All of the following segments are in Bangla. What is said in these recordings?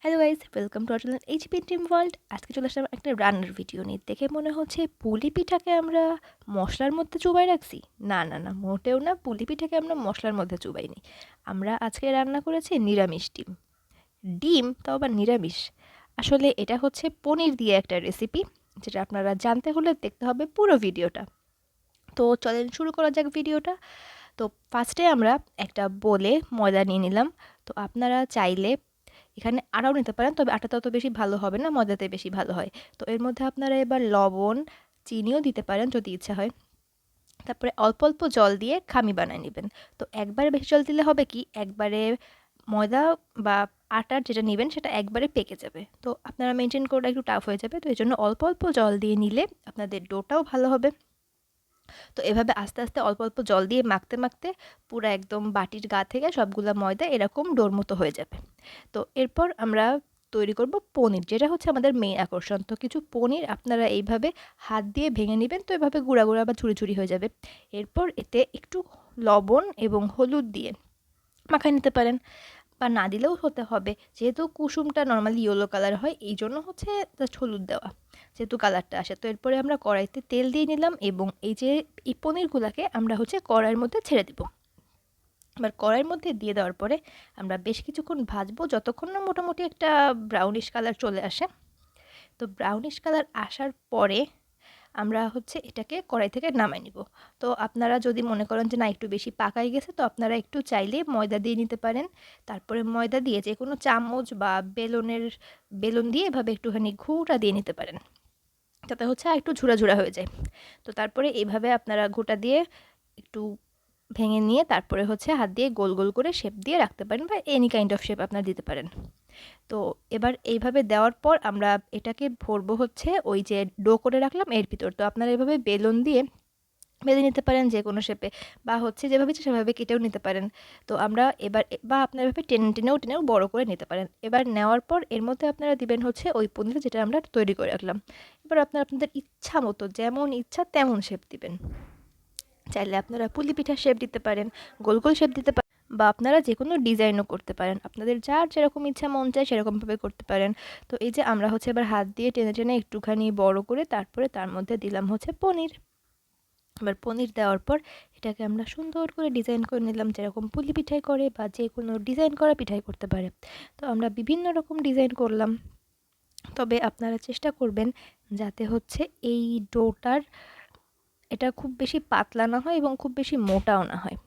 Hello guys, welcome to our channel HP dream world. আজকে চলে আসলাম একটা রান্নার ভিডিও নিয়ে। দেখে মনে হচ্ছে পুলি পিঠাকে আমরা মশলার মধ্যে চুবাই রাখছি। না না না, মোটেও না, পুলি পিঠাকে আমরা মশলার মধ্যে চুবাইনি। আমরা আজকে রান্না করেছি নিরামিষ ডিম। ডিম তাও আবার নিরামিষ। আসলে এটা হচ্ছে পনির দিয়ে একটা রেসিপি, যেটা আপনারা জানতে হলে দেখতে হবে পুরো ভিডিওটা। তো চলেন শুরু করা যাক ভিডিওটা। তো ফার্স্টে আমরা একটা বোলে ময়দা নিয়ে নিলাম। তো আপনারা চাইলে এখানে আটাও নিতে পারেন, তবে আটাটা অত বেশি ভালো হবে না, ময়দাতে বেশি ভালো হয়। তো এর মধ্যে আপনারা এবার লবণ, চিনিও দিতে পারেন যদি ইচ্ছা হয়। তারপরে অল্প অল্প জল দিয়ে খামি বানিয়ে নেবেন। তো একবারে বেশি জল দিলে হবে কি, একবারে ময়দা বা আটার যেটা নেবেন সেটা একবারে পেকে যাবে। তো আপনারা মেনটেন করাটা একটু টাফ হয়ে যাবে। তো এই জন্য অল্প অল্প জল দিয়ে নিলে আপনাদের ডোটাও ভালো হবে। তো এভাবে আস্তে আস্তে অল্প অল্প জল দিয়ে মাখতে মাখতে পুরো একদম বাটির গা থেকে সবগুলা ময়দা এরকম ডোর মতো হয়ে যাবে। তো এরপর আমরা তৈরি করব পনির, যেটা হচ্ছে আমাদের মেইন আকর্ষণ। তো কিছু পনির আপনারা এইভাবে হাত দিয়ে ভেঙে নেবেন, তো এভাবে গুঁড়া গুঁড়া বা ঝুড়ি ঝুড়ি হয়ে যাবে। এরপর এতে একটু লবণ এবং হলুদ দিয়ে মাখায় নিতে পারেন, বা না দিলেও হতে হবে। যেহেতু কুসুমটা নর্মালি ইয়েলো কালার হয়, এই জন্য হচ্ছে জাস্ট হলুদ দেওয়া, যেহেতু কালারটা আসে। তো এরপরে আমরা কড়াইতে তেল দিয়ে নিলাম এবং এই পনিরগুলোকে আমরা হচ্ছে কড়াইয়ের মধ্যে ছেড়ে দিব। এবার কড়াইয়ের মধ্যে দিয়ে দেওয়ার পরে আমরা বেশ কিছুক্ষণ ভাজবো, যতক্ষণ না মোটামুটি একটা ব্রাউনিশ কালার চলে আসে। তো ব্রাউনিশ কালার আসার পরে আমরা হচ্ছে এটাকে কড়াই থেকে নামাই নিব। তো আপনারা যদি মনে করেন যে না একটু বেশি পাকাই গেছে, তো আপনারা একটু চাইলে ময়দা দিয়ে নিতে পারেন। তারপরে ময়দা দিয়ে যে কোনো চামচ বা বেলুন দিয়ে এভাবে একটুখানি ঘুটা দিয়ে নিতে পারেন, যাতে হচ্ছে আর একটু ঝুরা ঝুরা হয়ে যায়। তো তারপরে এইভাবে আপনারা ঘুটা দিয়ে একটু ভেঙে নিয়ে তারপরে হচ্ছে হাত দিয়ে গোল গোল করে শেপ দিয়ে রাখতে পারেন, বা এনি কাইন্ড অফ শেপ আপনারা দিতে পারেন। তো এবার এইভাবে দেওয়ার পর আমরা এটাকে ভরবো হচ্ছে ওই যে ডো করে রাখলাম এর ভিতর। তো আপনারা এভাবে বেলুন দিয়ে বেঁধে নিতে পারেন যে কোনো শেপে, বা হচ্ছে যেভাবে ইচ্ছে সেভাবে কেটেও নিতে পারেন। তো আমরা এবার বা আপনারা এভাবে টেনেও বড় করে নিতে পারেন। এবার নেওয়ার পর এর মধ্যে আপনারা দিবেন হচ্ছে ওই পনির যেটা আমরা তৈরি করে রাখলাম। এবার আপনারা আপনাদের ইচ্ছা মতো যেমন ইচ্ছা তেমন শেপ দিবেন। চাইলে আপনারা পুলি পিঠার শেপ দিতে পারেন, গোল গোল শেপ দিতে পারেন, বা আপনারা যে কোনো ডিজাইনও করতে পারেন। আপনাদের যার যেরকম ইচ্ছা মন চায় সেরকমভাবে করতে পারেন। তো এই যে আমরা হচ্ছে এবার হাত দিয়ে টেনে টেনে একটুখানি বড় করে তারপরে তার মধ্যে দিলাম হচ্ছে পনির। এবার পনির দেওয়ার পর এটাকে আমরা সুন্দর করে ডিজাইন করে নিলাম, যেরকম পুলি পিঠাই করে বা যে কোনো ডিজাইন করা পিঠাই করতে পারে। তো আমরা বিভিন্ন রকম ডিজাইন করলাম। তবে আপনারা চেষ্টা করবেন যাতে হচ্ছে এই ডোটার এটা খুব বেশি পাতলা না হয় এবং খুব বেশি মোটাও না হয়।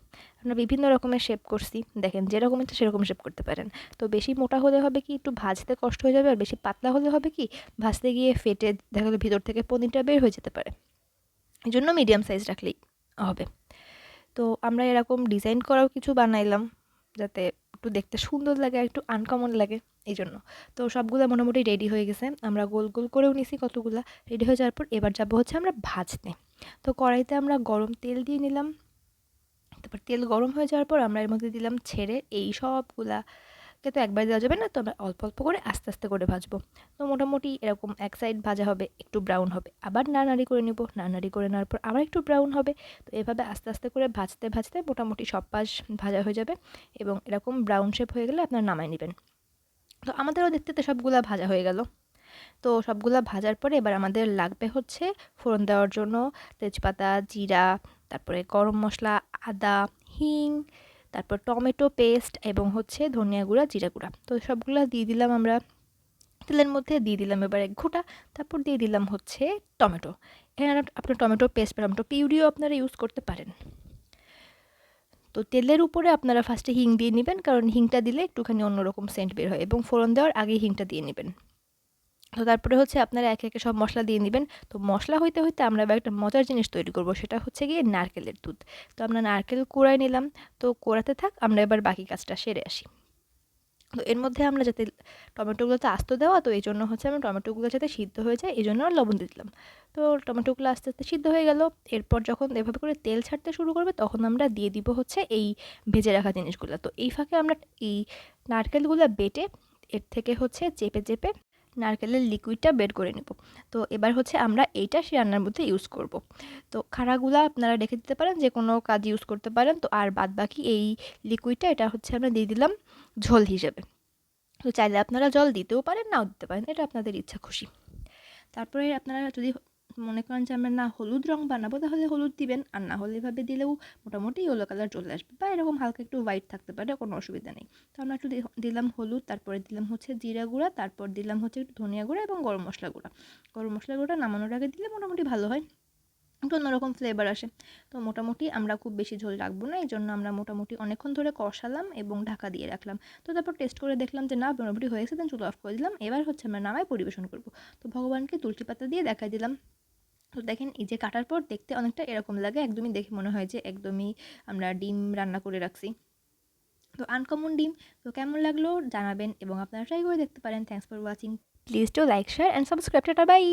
আমরা বিভিন্ন রকমের শেপ করছি, দেখেন যেরকম ইচ্ছা সেরকম শেপ করতে পারেন। তো বেশি মোটা হলে হবে কি, একটু ভাজতে কষ্ট হয়ে যাবে, আর বেশি পাতলা হলে হবে কি, ভাজতে গিয়ে ফেটে দেখা গেলো ভিতর থেকে পনিরটা বের হয়ে যেতে পারে। এই জন্য মিডিয়াম সাইজ রাখলেই হবে। তো আমরা এরকম ডিজাইন করাও কিছু বানাইলাম, যাতে একটু দেখতে সুন্দর লাগে আর একটু আনকমন লাগে, এই জন্য। তো সবগুলো মোটামুটি রেডি হয়ে গেছে, আমরা গোল গোল করেও নিছি কতগুলা। রেডি হয়ে যাওয়ার পর এবার যাবো হচ্ছে আমরা ভাজতে। তো কড়াইতে আমরা গরম তেল দিয়ে নিলাম। তারপর তেল গরম হয়ে যাওয়ার পর আমরা এর মধ্যে দিলাম ছেড়ে এই সবগুলাকে তো একবার দেওয়া যাবে না, তো আমরা অল্প অল্প করে আস্তে আস্তে করে ভাজবো। তো মোটামুটি এরকম এক সাইড ভাজা হবে, একটু ব্রাউন হবে, আবার নাড়ানাড়ি করে নিব, নাড়ানাড়ি করে নেওয়ার পর আবার একটু ব্রাউন হবে। তো এভাবে আস্তে আস্তে করে ভাজতে ভাজতে মোটামুটি সব পাশ ভাজা হয়ে যাবে, এবং এরকম ব্রাউন শেপ হয়ে গেলে আপনারা নামায় নেবেন। তো আমাদেরও দেখতে তো সবগুলা ভাজা হয়ে গেল। তো সবগুলা ভাজার পরে এবার আমাদের লাগবে হচ্ছে ফোড়ন দেওয়ার জন্য তেজপাতা, জিরা, তারপরে গরম মশলা, আদা, হিং, তারপর টমেটো পেস্ট এবং হচ্ছে ধনিয়া গুঁড়া, জিরা গুঁড়া। তো সবগুলা দিয়ে দিলাম আমরা তেলের মধ্যে, দিয়ে দিলাম এবার এক ঘোঁটা। তারপর দিয়ে দিলাম হচ্ছে টমেটো। এখানে আপনার টমেটো পেস্ট বা টমেটো পিউরিও আপনারা ইউজ করতে পারেন। তো তেলের উপরে আপনারা ফার্স্টে হিং দিয়ে নেবেন, কারণ হিংটা দিলে একটুখানি অন্যরকম সেন্ট বের হয়, এবং ফোড়ন দেওয়ার আগে হিংটা দিয়ে নেবেন। তো তারপরে হচ্ছে আপনারা একে একে সব মশলা দিয়ে নেবেন। তো মশলা হইতে হইতে আমরা এবার একটা মজার জিনিস তৈরি করব, সেটা হচ্ছে গিয়ে নারকেলের দুধ। তো আমরা নারকেল কুড়াই নিলাম। তো কোড়াতে থাক, আমরা এবার বাকি কাজটা সেরে আসি। তো এর মধ্যে আমরা যাতে টমেটোগুলো তো আস্ত দেওয়া, তো এই জন্য হচ্ছে আমরা টমেটোগুলো যাতে সিদ্ধ হয়ে যায় এই জন্য আর লবণ দিয়ে দিলাম। তো টমেটোগুলো আস্তে আস্তে সিদ্ধ হয়ে গেল। এরপর যখন এভাবে করে তেল ছাড়তে শুরু করবে তখন আমরা দিয়ে দিব হচ্ছে এই ভেজে রাখা জিনিসগুলো। তো এই ফাঁকে আমরা এই নারকেলগুলো বেটে এর থেকে হচ্ছে চেপে চেপে নারকেলের লিকুইডটা বের করে নেব। তো এবার হচ্ছে আমরা এইটা সে রান্নার মধ্যে ইউজ করব। তো খাড়াগুলা আপনারা রেখে দিতে পারেন, যে কোনো কাজ ইউজ করতে পারেন। তো আর বাদ বাকি এই লিকুইডটা এটা হচ্ছে আমরা দিয়ে দিলাম ঝোল হিসেবে। তো চাইলে আপনারা জল দিতেও পারেন, নাও দিতে পারেন, এটা আপনাদের ইচ্ছা খুশি। তারপরে আপনারা যদি মনে করেন যে আমরা না হলুদ রং বানাবো, তাহলে হলুদ দিবেন, আর না হলে এভাবে দিলেও মোটামুটি ইয়েলো কালার চলে আসবে, বা এরকম হালকা একটু হোয়াইট থাকতে পারে, কোনো অসুবিধা নেই। তো আমরা একটু দিলাম হলুদ, তারপরে দিলাম হচ্ছে জিরা গুঁড়া, তারপর দিলাম হচ্ছে একটু ধনিয়া গুঁড়া এবং গরম মশলা গুঁড়া। গরম মশলা গুঁড়া নামানোর আগে দিলে মোটামুটি ভালো হয়, একটু অন্যরকম ফ্লেভার আসে। তো মোটামুটি আমরা খুব বেশি ঝোল রাখবো না, এই জন্য আমরা মোটামুটি অনেকক্ষণ ধরে কষালাম এবং ঢাকা দিয়ে রাখলাম। তো তারপর টেস্ট করে দেখলাম যে না, মোটামুটি হয়ে গেছে, দেন চুলা অফ করে দিলাম। এবার হচ্ছে আমরা নামায় পরিবেশন করব। তো ভগবানকে তুলসী পাতা দিয়ে দেখাই দিলাম। তো দেখেন, এই যে কাটার পর দেখতে অনেকটা এরকম লাগে, একদমই দেখে মনে হয় যে একদমই আমরা ডিম রান্না করে রাখছি। তো আনকমন ডিম। তো কেমন লাগলো জানাবেন এবং আপনারা ট্রাই করে দেখতে পারেন। Thanks for watching. Please do like, share and subscribe. Tata, by.